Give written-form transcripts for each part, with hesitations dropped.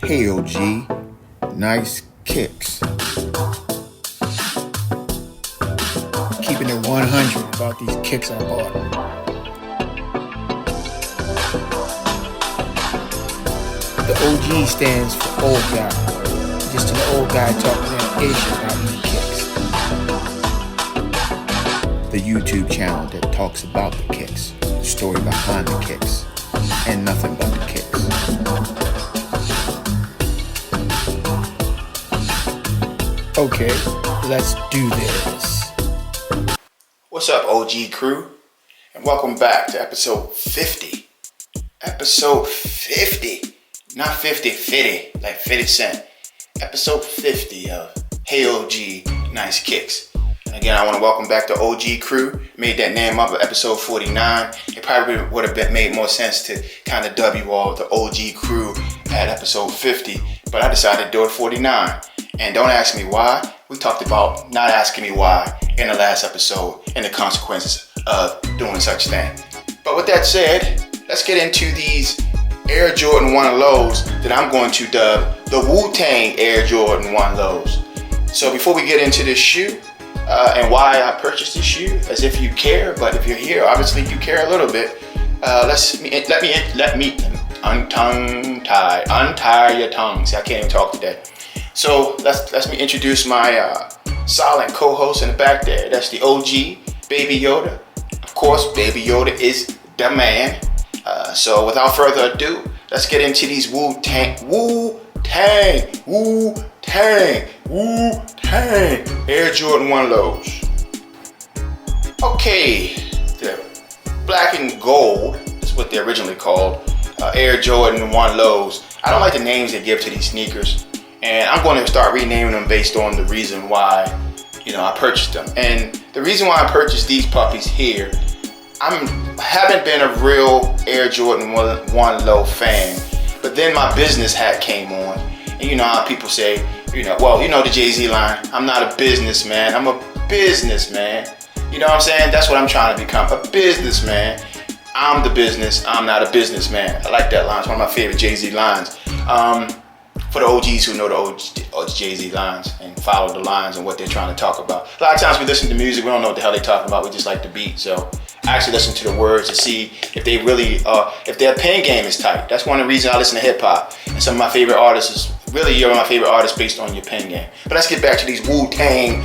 Hail G, nice kicks. Keeping it 100 about these kicks I bought. The OG stands for old guy. Just an old guy talking in Asian about these kicks. The YouTube channel that talks about the kicks, the story behind the kicks, and nothing but the kicks. Okay, let's do this. What's up, OG crew? And welcome back to episode 50. Episode 50. Not 50, 50, like 50 Cent. Episode 50 of Hey OG, Nice Kicks. And again, I want to welcome back the OG crew. Made that name up at episode 49. It probably would have made more sense to kind of dub you all the OG crew at episode 50. But I decided to do it 49. And don't ask me why. We talked about not asking me why in the last episode and the consequences of doing such thing. But with that said, let's get into these Air Jordan 1 lows that I'm going to dub the Wu-Tang Air Jordan 1 lows. So before we get into this shoe and why I purchased this shoe, as if you care, but if you're here, obviously you care a little bit. Let me untie your tongue. See, I can't even talk today. So let me introduce my silent co-host in the back there. That's the OG, Baby Yoda. Of course, Baby Yoda is the man. So without further ado, let's get into these Wu-Tang Air Jordan 1 lows. Okay, the black and gold is what they're originally called. Air Jordan 1 lows. I don't like the names they give to these sneakers. And I'm going to start renaming them based on the reason why, I purchased them. And the reason why I purchased these puppies here, I haven't been a real Air Jordan 1 low fan. But then my business hat came on. And you know how people say, the Jay-Z line, I'm not a businessman, I'm a businessman. You know what I'm saying? That's what I'm trying to become, a businessman. I'm the business, I'm not a businessman. I like that line. It's one of my favorite Jay-Z lines. For the OGs who know the Jay-Z lines and follow the lines and what they're trying to talk about. A lot of times we listen to music, we don't know what the hell they're talking about, we just like the beat. So I actually listen to the words to see if they really, if their pen game is tight. That's one of the reasons I listen to hip hop. And some of my favorite artists is, really you're my favorite artist based on your pen game. But let's get back to these Wu-Tang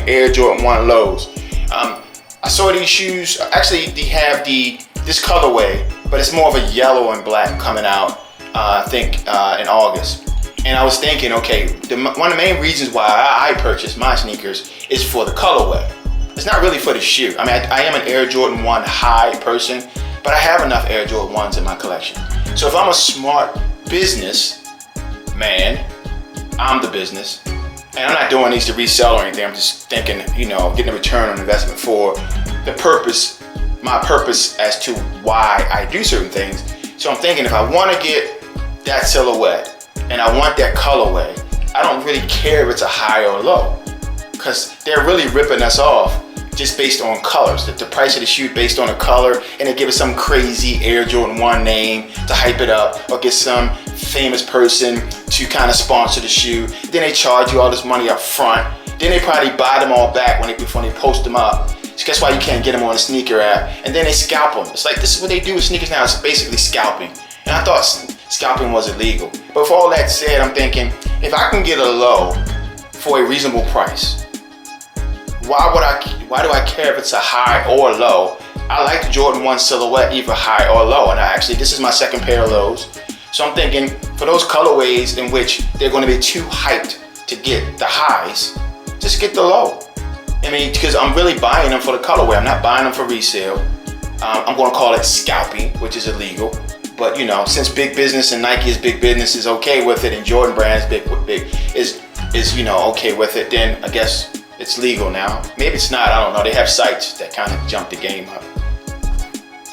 Air Jordan 1 lows. I saw these shoes, actually they have this colorway, but it's more of a yellow and black coming out. I think in August. And I was thinking, okay, one of the main reasons why I purchased my sneakers is for the colorway. It's not really for the shoe. I mean, I am an Air Jordan 1 high person, but I have enough Air Jordan 1s in my collection. So if I'm a smart business man, I'm the business, and I'm not doing these to resell or anything. I'm just thinking, getting a return on investment for the purpose, my purpose as to why I do certain things. So I'm thinking if I want to get that silhouette and I want that colorway, I don't really care if it's a high or low, because they're really ripping us off just based on colors. The price of the shoe based on a color, and they give it some crazy Air Jordan 1 name to hype it up, or get some famous person to kind of sponsor the shoe. Then they charge you all this money up front. Then they probably buy them all back when they post them up. So that's why you can't get them on the sneaker app. And then they scalp them. It's like, this is what they do with sneakers now. It's basically scalping. And I thought scalping was illegal. But for all that said, I'm thinking, if I can get a low for a reasonable price, why do I care if it's a high or low? I like the Jordan 1 silhouette, either high or low. And this is my second pair of lows. So I'm thinking, for those colorways in which they're going to be too hyped to get the highs, just get the low. I mean, because I'm really buying them for the colorway. I'm not buying them for resale. I'm going to call it scalping, which is illegal. But since big business and Nike is big business is okay with it, and Jordan Brand is okay with it, then I guess it's legal now. Maybe it's not. I don't know. They have sites that kind of jump the game up.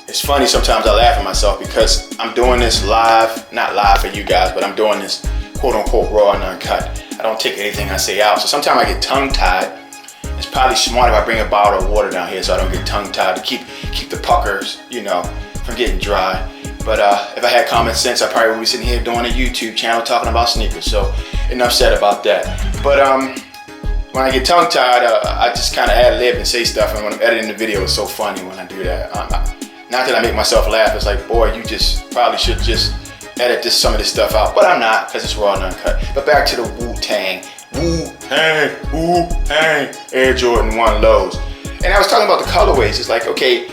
It's funny, sometimes I laugh at myself because I'm doing this live, not live for you guys, but I'm doing this quote unquote raw and uncut. I don't take anything I say out. So sometimes I get tongue tied. It's probably smart if I bring a bottle of water down here so I don't get tongue tied to keep the puckers, from getting dry. But if I had common sense, I probably would be sitting here doing a YouTube channel talking about sneakers. So enough said about that. But when I get tongue tied, I just kind of ad lib and say stuff. And when I'm editing the video, it's so funny when I do that. Not that I make myself laugh. It's like, boy, you just probably should just edit some of this stuff out. But I'm not, because it's raw and uncut. But back to the Wu-Tang. Wu-Tang, Air Jordan 1 lows. And I was talking about the colorways. It's like, okay,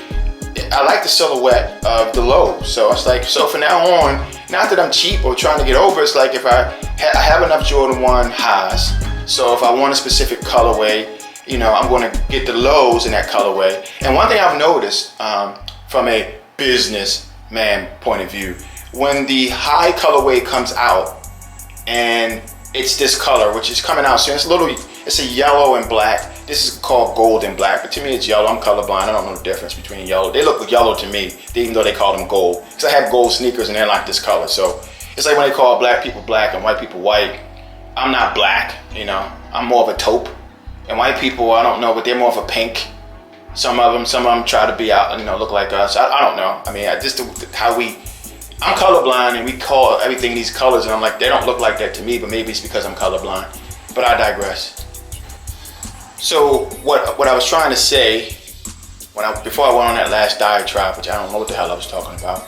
I like the silhouette of the lows. So it's like, so from now on, not that I'm cheap or trying to get over, it's like if I have enough Jordan 1 highs. So if I want a specific colorway, you know, I'm going to get the lows in that colorway. And one thing I've noticed from a businessman point of view, when the high colorway comes out and it's this color, which is coming out soon, it's a yellow and black. This is called gold and black, but to me it's yellow. I'm colorblind. I don't know the difference between yellow. They look yellow to me, even though they call them gold. Because I have gold sneakers and they're like this color. So it's like when they call black people black and white people white. I'm not black, you know. I'm more of a taupe. And white people, I don't know, but they're more of a pink. Some of them try to be out, you know, look like us. I don't know. I mean, I'm colorblind and we call everything these colors, and I'm like, they don't look like that to me, but maybe it's because I'm colorblind. But I digress. So what I was trying to say before I went on that last diatribe, which I don't know what the hell I was talking about.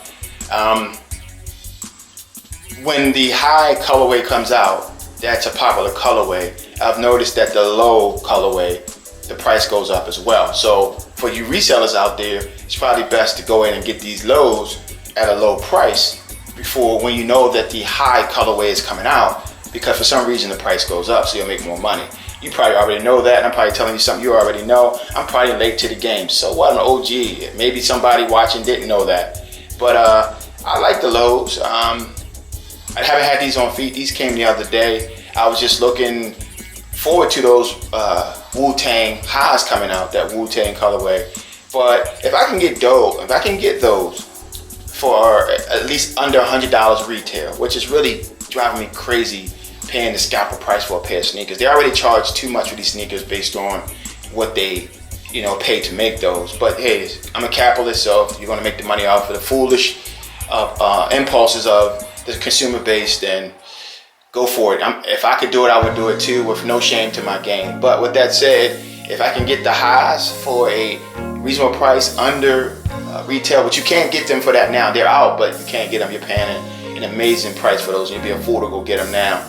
When the high colorway comes out, that's a popular colorway. I've noticed that the low colorway, the price goes up as well. So for you resellers out there, it's probably best to go in and get these lows at a low price before, when you know that the high colorway is coming out, because for some reason the price goes up, so you'll make more money. You probably already know that, and I'm probably telling you something you already know. I'm probably late to the game. So what, I'm an OG. Maybe somebody watching didn't know that. But I like the lows. I haven't had these on feet. These came the other day. I was just looking forward to those Wu-Tang highs coming out, that Wu-Tang colorway. But if I can get those for at least under $100 retail, which is really driving me crazy, paying the scalper price for a pair of sneakers. They already charge too much for these sneakers based on what they, you know, pay to make those. But hey, I'm a capitalist, so if you're going to make the money off of the foolish impulses of the consumer base, then go for it. If I could do it, I would do it too, with no shame to my game. But with that said, if I can get the highs for a reasonable price under retail, but you can't get them for that now. They're out, but you can't get them. You're paying an amazing price for those. You'd be a fool to go get them now.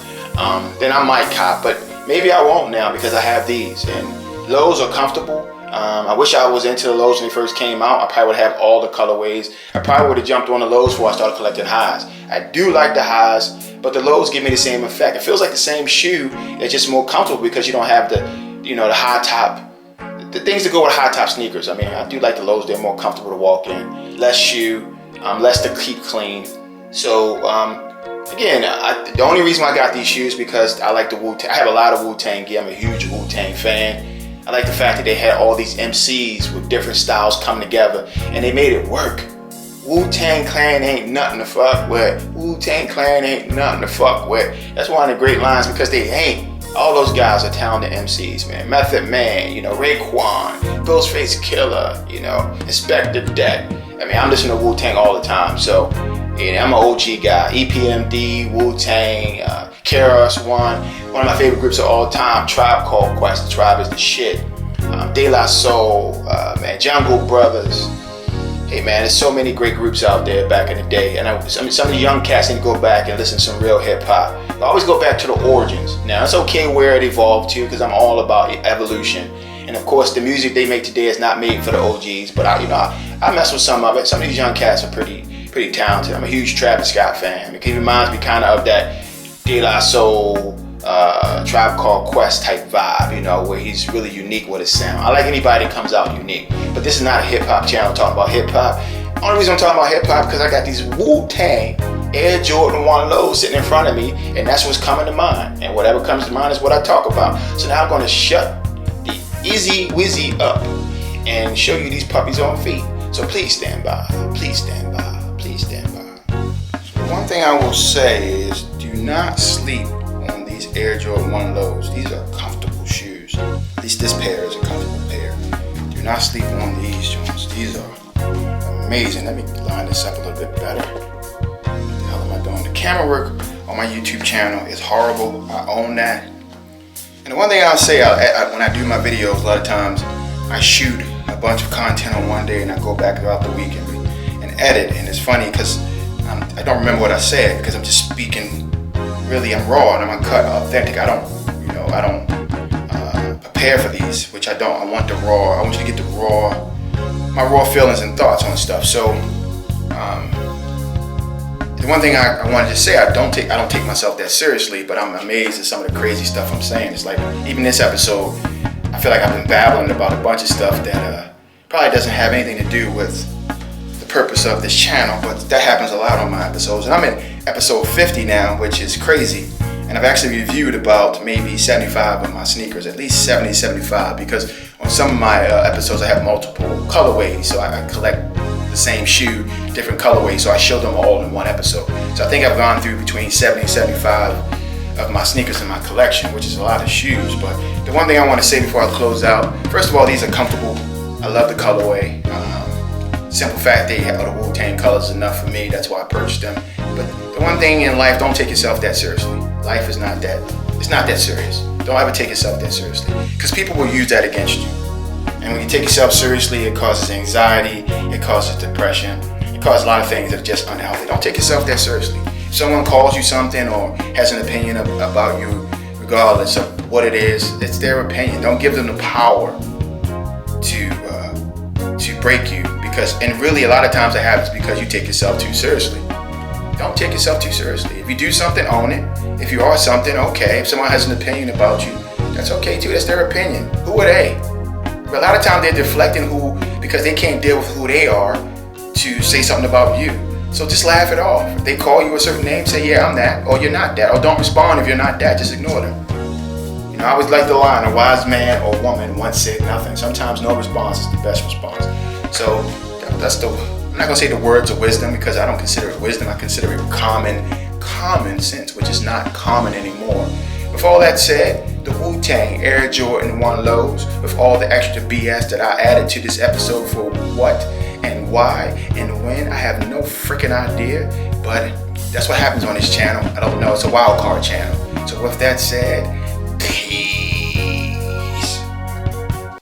Then I might cop, but maybe I won't now because I have these. And lows are comfortable. I wish I was into the lows when they first came out. I probably would have all the colorways. I probably would have jumped on the lows before I started collecting highs. I do like the highs, but the lows give me the same effect. It feels like the same shoe. It's just more comfortable because you don't have the high top, the things that go with high top sneakers. I mean, I do like the lows. They're more comfortable to walk in. Less shoe, less to keep clean. So, again, the only reason I got these shoes because I like the Wu-Tang. I have a lot of Wu-Tang gear. I'm a huge Wu-Tang fan. I like the fact that they had all these MCs with different styles come together and they made it work. Wu-Tang Clan ain't nothing to fuck with. Wu-Tang Clan ain't nothing to fuck with. That's one of the great lines because they ain't. All those guys are talented MCs, man. Method Man, Raekwon, Ghostface Killah, Inspector Deck. I mean, I'm listening to Wu-Tang all the time, so I'm an OG guy. EPMD, Wu-Tang, KRS-One. One of my favorite groups of all time, Tribe Called Quest. The Tribe is the shit. De La Soul, man, Jungle Brothers. Hey man, there's so many great groups out there back in the day, and some of the young cats need to go back and listen to some real hip hop. I always go back to the origins. Now it's okay where it evolved to, because I'm all about evolution. And of course, the music they make today is not made for the OGs, but I mess with some of it. Some of these young cats are pretty talented. I'm a huge Travis Scott fan. It reminds me kind of that De La Soul, Tribe Called Quest type vibe, where he's really unique with his sound. I like anybody that comes out unique, but this is not a hip hop channel talking about hip hop. Only reason I'm talking about hip hop because I got these Wu-Tang Air Jordan 1 lows sitting in front of me, and that's what's coming to mind. And whatever comes to mind is what I talk about. So now I'm going to shut the Izzy Wizzy up and show you these puppies on feet. So please stand by. Please stand by. Please stand by. So one thing I will say is do not sleep on these Air Jordan 1 lows. These are comfortable shoes. At least this pair is a comfortable pair. Do not sleep on these joints. These are amazing. Let me line this up a little bit better. What the hell am I doing? The camera work on my YouTube channel is horrible. I own that. And the one thing I'll say, when I do my videos, a lot of times I shoot a bunch of content on one day and I go back throughout the week and edit. And it's funny because I don't remember what I said because I'm just speaking. Really, I'm raw and I'm uncut, authentic. I don't prepare for these, which I don't. I want the raw. I want you to get my raw feelings and thoughts on stuff. So, the one thing I wanted to say, I don't take myself that seriously, but I'm amazed at some of the crazy stuff I'm saying. It's like even this episode, I feel like I've been babbling about a bunch of stuff that probably doesn't have anything to do with the purpose of this channel, but that happens a lot on my episodes. And I'm in episode 50 now, which is crazy. And I've actually reviewed about maybe 75 of my sneakers, at least 70, 75, because on some of my episodes I have multiple colorways, so I collect the same shoe, different colorways, so I show them all in one episode. So I think I've gone through between 70 and 75 of my sneakers in my collection, which is a lot of shoes. But the one thing I want to say before I close out, first of all, these are comfortable. I love the colorway. Simple fact, they have the Wu-Tang colors enough for me. That's why I purchased them. But the one thing in life, don't take yourself that seriously. Life is not that. It's not that serious. Don't ever take yourself that seriously, because people will use that against you. And when you take yourself seriously, it causes anxiety. It causes depression. It causes a lot of things that are just unhealthy. Don't take yourself that seriously. If someone calls you something or has an opinion about you, regardless of what it is, it's their opinion. Don't give them the power to break you, and really a lot of times it happens because you take yourself too seriously. Don't take yourself too seriously. If you do something, own it. If you are something, okay. If someone has an opinion about you, that's okay too. That's their opinion. Who are they? But a lot of times they're deflecting because they can't deal with who they are to say something about you. So just laugh it off. If they call you a certain name, say, yeah, I'm that, or you're not that, or don't respond if you're not that. Just ignore them. You know, I always like the line, a wise man or woman once said nothing. Sometimes no response is the best response. So I'm not going to say the words of wisdom, because I don't consider it wisdom. I consider it common sense, which is not common anymore. With all that said, the Wu-Tang Air Jordan 1 lows, with all the extra BS that I added to this episode for what and why and when, I have no freaking idea, but that's what happens on this channel. I don't know. It's a wild card channel. So with that said, peace.